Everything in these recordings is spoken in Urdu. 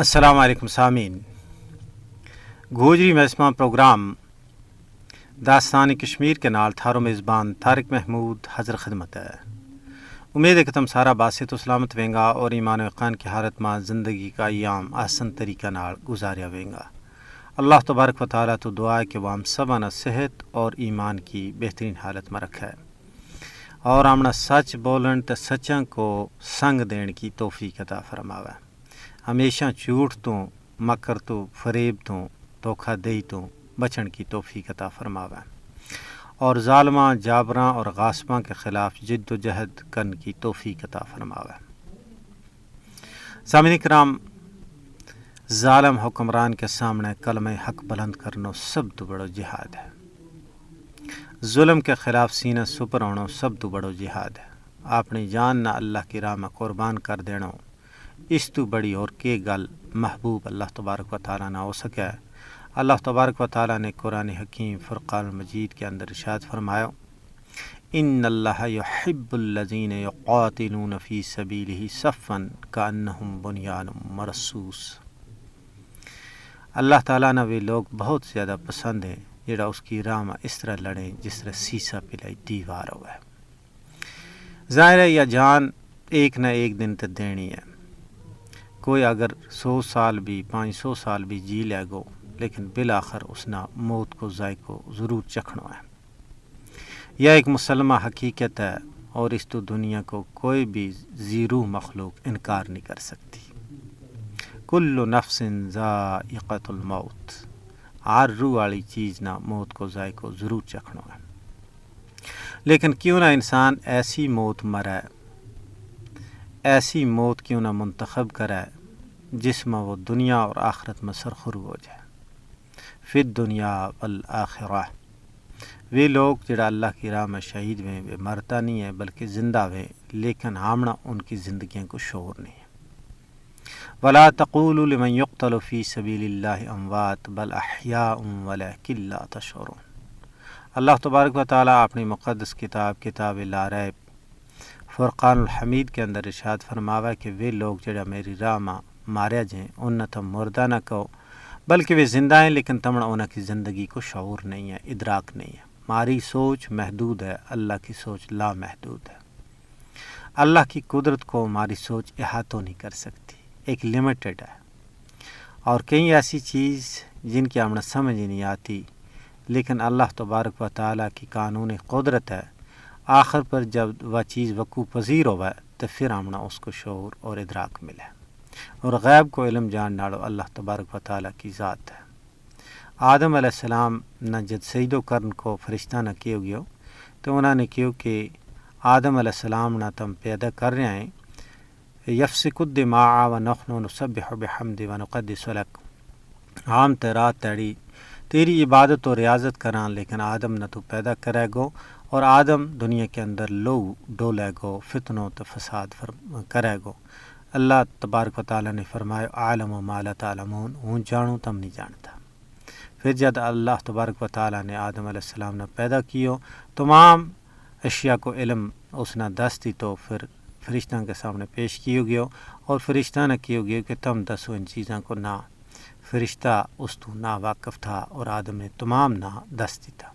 السلام علیکم سامعین، گوجری محسمہ پروگرام داستان کشمیر کے نال تھارو میزبان طارق محمود حضر خدمت ہے۔ امید ہے کہ تم سارا باسط و سلامت وینگا اور ایمان و یقین کی حالت میں زندگی کا ایام آسن طریقہ نال گزاریا وینگا۔ اللہ تبارک و تعالیٰ تو دعا ہے کہ وہ ہم سبانہ صحت اور ایمان کی بہترین حالت میں رکھے اور ہمنا سچ بولن تے سچاں کو سنگ دین کی توفیق عطا فرماوے۔ ہمیشہ جھوٹ تو، مکر تو، فریب تو، دھوکہ دہی تو بچن کی توفیق عطا فرماوے اور ظالماں، جابراں اور غاصباں کے خلاف جد و جہد کرن کی توفیق عطا فرماوے۔ سامعین کرام، ظالم حکمران کے سامنے کلمہ حق بلند کرنا سب تو بڑو جہاد ہے۔ ظلم کے خلاف سینہ سپر ہونا سب تو بڑو جہاد ہے۔ اپنی جان نہ اللہ کی راہ میں قربان کر دینا اس تو بڑی اور کے گل محبوب اللہ تبارک و تعالیٰ نہ ہو سکے۔ اللہ تبارک و تعالیٰ نے قرآن حکیم فرقان المجید کے اندر ارشاد فرمایا، ان اللہ یحب الذین یقاتلون فی سبیلہ صفا کانہم بنیان مرصوص۔ اللہ تعالیٰ نے وہ لوگ بہت زیادہ پسند ہیں جڑا اس کی راہ میں اس طرح لڑیں جس طرح سیسا پلائی دیوار ہوئے۔ ظاہر ہے یہ جان ایک نہ ایک دن تے دینی ہے۔ کوئی اگر 100 سال بھی 500 سال بھی جی لے گو لیکن بالآخر اس نے موت کو ذائقہ ضرور چکھنا ہے۔ یہ ایک مسلمہ حقیقت ہے اور اس تو دنیا کو کوئی بھی زیرو مخلوق انکار نہیں کر سکتی۔ کل نفس ذائقۃ الموت، ہر روح والی چیز نہ موت کو ذائقہ ضرور چکھنا ہے۔ لیکن کیوں نہ انسان ایسی موت مرے، ایسی موت کیوں نہ منتخب کرے جس میں وہ دنیا اور آخرت میں سرخرو ہو جائے۔ فی الدنیا والآخرہ، وہ لوگ جڑا اللہ کی راہ میں شہید ہوئے وہ مرتا نہیں ہے بلکہ زندہ ہوئے، لیکن ہمنا ان کی زندگیوں کو شعور نہیں ہے۔ ولا تقولوا لمن يقتل فی سبیل اللہ اموات بل احیاء ولکن لا تشعرون۔ اللہ تبارک و تعالیٰ اپنی مقدس کتاب لا ریب فرقان الحمید کے اندر ارشاد فرماوا کہ وہ لوگ جڑا میری راہ میں ماریا جائیں انہیں تم مردہ نہ کہو بلکہ وہ زندہ ہیں، لیکن تمنا انہیں کی زندگی کو شعور نہیں ہے، ادراک نہیں ہے۔ ہماری سوچ محدود ہے، اللہ کی سوچ لا محدود ہے۔ اللہ کی قدرت کو ہماری سوچ احاطہ نہیں کر سکتی، ایک لمیٹڈ ہے۔ اور کئی ایسی چیز جن کی ہمیں سمجھ ہی نہیں آتی، لیکن اللہ تبارک و تعالیٰ کی قانون قدرت ہے، آخر پر جب وہ چیز وقوع پذیر ہوئے تو پھر ہمنا اس کو شعور اور ادراک ملے۔ اور غیب کو علم جان ڈالو اللہ تبارک و تعالیٰ کی ذات ہے۔ آدم علیہ السلام نہ جد سجدو کرن کو فرشتہ نہ کیو گیو تو انہوں نے کیوں کہ آدم علیہ السلام نہ تم پیدا کر رہے ہیں، یفسک الدماء ونحن نسبح بحمد ونقدس لک، عام رات تیری تیری عبادت و ریاضت کران لیکن آدم نہ تو پیدا کرے گو اور آدم دنیا کے اندر لو ڈولے گو، فتنوں تو فساد کرے گو۔ اللہ تبارک و تعالیٰ نے فرمایا عالم و ما لا تعلمون، ہوں جانوں تم نہیں جانتا۔ پھر جب اللہ تبارک و تعالیٰ نے آدم علیہ السلام نے پیدا کیو، تمام اشیاء کو علم اس نے دس دی تو پھر فرشتوں کے سامنے پیش کیو گیو اور فرشتہ نے کیو گیو کہ تم دسو ان چیزوں کو نہ۔ فرشتہ اس تو نا واقف تھا اور آدم نے تمام نا دس دی تھا۔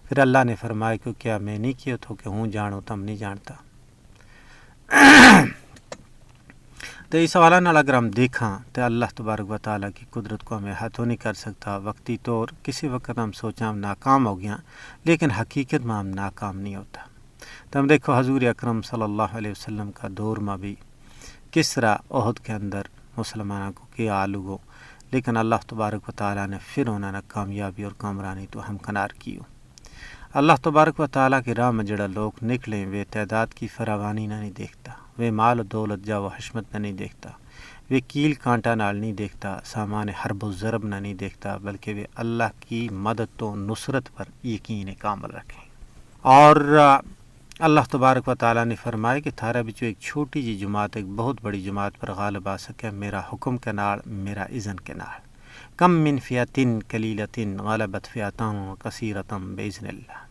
پھر اللہ نے فرمایا کہ کیا میں نہیں کیا تو کہ ہوں جانو تم نہیں جانتا۔ تو اس حوالہ نال اگر ہم دیکھاں تو اللہ تبارک و تعالیٰ کی قدرت کو ہمیں احاطہ نہیں کر سکتا۔ وقتی طور کسی وقت ہم سوچیں ہم ناکام ہو گیا، لیکن حقیقت میں ہم ناکام نہیں ہوتا۔ تو ہم دیکھو حضور اکرم صلی اللہ علیہ وسلم کا دور میں بھی کس طرح احد کے اندر مسلمانوں کو کیا حال ہو، لیکن اللہ تبارک و تعالیٰ نے پھر انہوں نے کامیابی اور کامرانی تو ہمکنار کیو۔ اللہ تبارک و تعالیٰ کی راہ میں جڑا لوگ نکلیں وہ تعداد کی فراوانی نہ نہیں دیکھتا، وہ مال و دولت جا و حشمت نہ نہیں دیکھتا، وہ کیل کانٹا نال نہیں دیکھتا، سامان حرب و ضرب نہ نہیں دیکھتا، بلکہ وہ اللہ کی مدد تو نصرت پر یقین کامل رکھیں۔ اور اللہ تبارک و تعالیٰ نے فرمایا کہ تھارا بچو ایک چھوٹی جی جماعت ایک بہت بڑی جماعت پر غالب آ سکے میرا حکم کے نال، میرا اذن کے نال۔ کم من فیاتن کلیلتن غلبت فیاتن کثیرتم باذن اللہ۔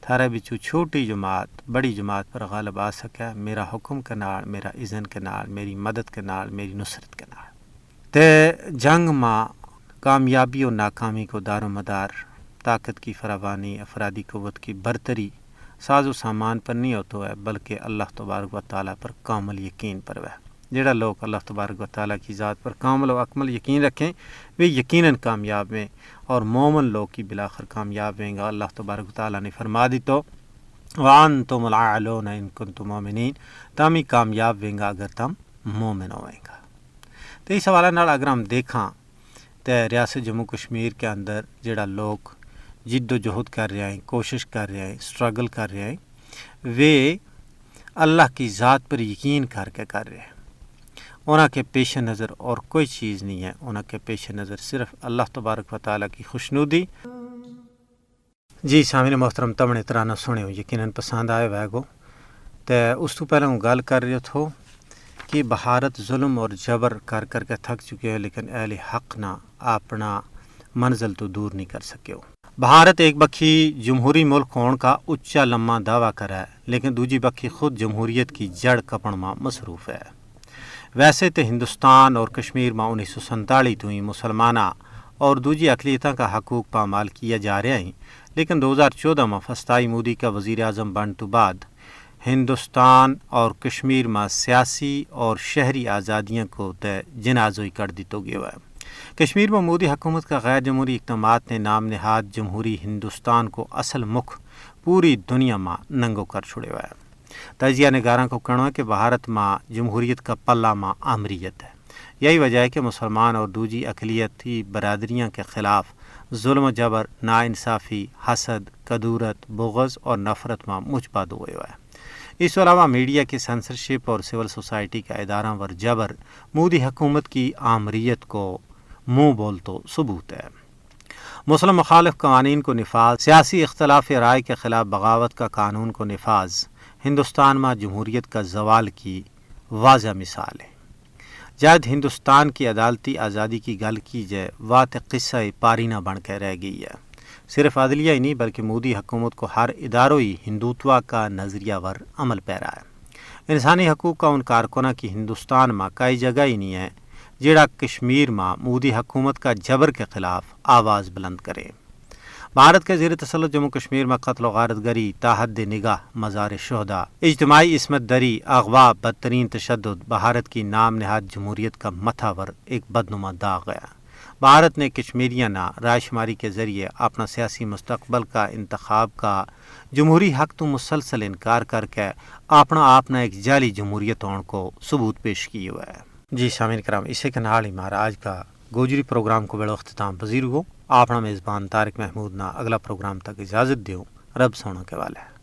تھارا بچو چھوٹی جماعت بڑی جماعت پر غالب آ سکے میرا حکم کے نال، میرا اذن کے نال، میری مدد کے نال، میری نصرت کے نال۔ تے جنگ ماں کامیابی و ناکامی کو دار و مدار طاقت کی فراوانی، افرادی قوت کی برتری، ساز و سامان پر نہیں ہوتا ہے، بلکہ اللہ تبارک و تعالیٰ پر کامل یقین پر ہے۔ جڑا لوگ اللہ تبارک و تعالیٰ کی ذات پر کامل و اکمل یقین رکھیں وہ یقیناً کامیاب ہیں، اور مومن لوگ کی بلاخر کامیاب ہیں گا۔ اللہ تبارک و تعالیٰ نے فرما دی تو وَأَنْتُمُ الْأَعْلَوْنَ إِن كُنتُم مُؤْمِنِينَ، تم ہی کامیاب ہوئیں گا اگر تم مومن ہوئیں گا۔ تو اس حوالے نال اگر ہم دیکھاں تو ریاست جموں کشمیر کے اندر جڑا لوگ جد و جہد کر رہے ہیں، کوشش کر رہے ہیں، سٹرگل کر رہے ہیں، وہ اللہ کی ذات پر یقین کر کے کر رہے ہیں۔ انہاں کے پیش نظر اور کوئی چیز نہیں ہے، انہاں کے پیش نظر صرف اللہ تبارک و تعالیٰ کی خوشنودی۔ جی سامعین محترم، تمنے ترانہ سنے ہو یقیناً پسند آئے ویگو۔ تو اس تو پہلے ہوں گل کر رہے تھو کہ بھارت ظلم اور جبر کر کر کے تھک چکے ہیں، لیکن اہل حق نہ اپنا منزل تو دور نہیں کر سکے ہو۔ بھارت ایک بکھی جمہوری ملک ہون کا اچا لمحہ دعویٰ کرا ہے، لیکن دوجی بکھی خود جمہوریت کی جڑ کپن میں مصروف ہے۔ ویسے تو ہندوستان اور کشمیر میں 1947 تو ہی مسلمانہ اور دوجی اقلیتوں کا حقوق پامال کیا جا رہا ہے، لیکن 2014 میں فسطائی مودی کا وزیر اعظم بن تو بعد ہندوستان اور کشمیر میں سیاسی اور شہری آزادیاں کو جنازوئی کر دیتو گیا ہے۔ کشمیر میں مودی حکومت کا غیر جمہوری اقدامات نے نام نہاد جمہوری ہندوستان کو اصل مکھ پوری دنیا میں ننگو کر چھڑے ہوا ہے۔ تجزیہ نگاراں کو کہنا ہے کہ بھارت میں جمہوریت کا پلہ میں آمریت ہے۔ یہی وجہ ہے کہ مسلمان اور دوجی اقلیتی برادریاں کے خلاف ظلم و جبر، ناانصافی، حسد، کدورت، بغض اور نفرت میں مجباد ہوئے ہوا ہے۔ اس کے علاوہ میڈیا کی سنسرشپ اور سول سوسائٹی کا ادارہ ور جبر مودی حکومت کی آمریت کو منہ بول تو ثبوت ہے۔ مسلم مخالف قوانین کو نفاذ، سیاسی اختلاف رائے کے خلاف بغاوت کا قانون کو نفاذ ہندوستان میں جمہوریت کا زوال کی واضح مثال ہے۔ جد ہندوستان کی عدالتی آزادی کی گل کی جائے وات قصہ پارینہ بن کے رہ گئی ہے۔ صرف عدلیہ ہی نہیں بلکہ مودی حکومت کو ہر اداروں ہی ہندوتوا کا نظریہ ور عمل پیرا ہے۔ انسانی حقوق کا ان کارکنہ کی ہندوستان میں کئی جگہ ہی نہیں ہے جڑا کشمیر میں مودی حکومت کا جبر کے خلاف آواز بلند کرے۔ بھارت کے زیر تسلط جموں کشمیر میں قتل و غارت گری، تاحد نگاہ مزار شہداء، اجتماعی عصمت دری، اغوا، بدترین تشدد بھارت کی نام نہاد جمہوریت کا متھا ور ایک بدنما داغ ہے۔ بھارت نے کشمیریاں نہ رائے شماری کے ذریعے اپنا سیاسی مستقبل کا انتخاب کا جمہوری حق تو مسلسل انکار کر کے اپنا ایک جعلی جمہوریت ہونے کو ثبوت پیش کی ہوا ہے۔ جی سامعین کرام، اسے کے نال ہی ہمارا آج کا گوجری پروگرام کو بڑا اختتام پذیر ہو۔ اپنا میزبان طارق محمود نہ اگلا پروگرام تک اجازت دیو، رب سونا کے والے۔